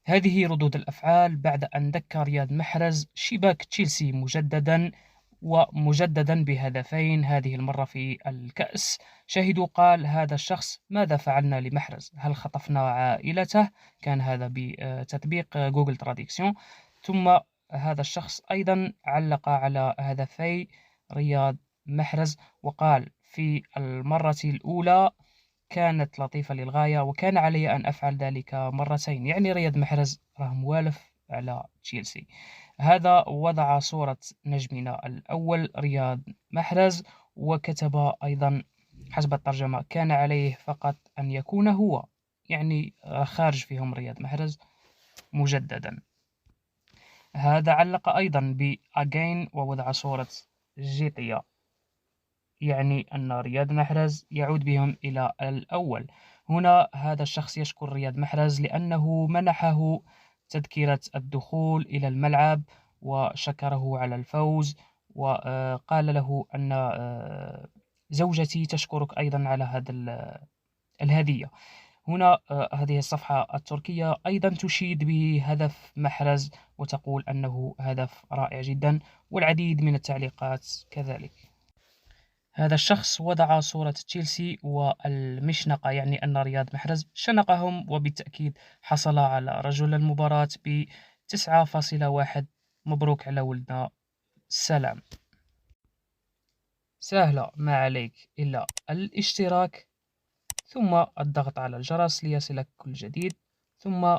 هذه ردود الأفعال بعد أن دك رياض محرز شباك تشيلسي مجددا بهدفين، هذه المرة في الكأس. شاهدوا قال هذا الشخص: ماذا فعلنا لمحرز؟ هل خطفنا عائلته؟ كان هذا بتطبيق جوجل تراديكسيون. ثم هذا الشخص أيضا علق على هدفي رياض محرز وقال: في المرة الأولى كانت لطيفة للغاية، وكان علي أن أفعل ذلك مرتين. يعني رياض محرز راه موالف على تشيلسي. هذا وضع صورة نجمنا الأول رياض محرز، وكتب أيضا حسب الترجمة: كان عليه فقط أن يكون هو، يعني خارج فيهم رياض محرز مجددا. هذا علق أيضا ب again ووضع صورة جيطية، يعني أن رياض محرز يعود بهم إلى الأول. هنا هذا الشخص يشكر رياض محرز لأنه منحه تذكرة الدخول إلى الملعب، وشكره على الفوز، وقال له أن زوجتي تشكرك أيضا على هذا الهدية. هنا هذه الصفحة التركية أيضا تشيد بهدف محرز وتقول أنه هدف رائع جدا، والعديد من التعليقات كذلك. هذا الشخص وضع صورة تشيلسي والمشنقة، يعني أن رياض محرز شنقهم، وبالتأكيد حصل على رجل المباراة ب9.1. مبروك على ولدنا. سلام. سهلة، ما عليك إلا الاشتراك، ثم الضغط على الجرس ليصلك كل جديد، ثم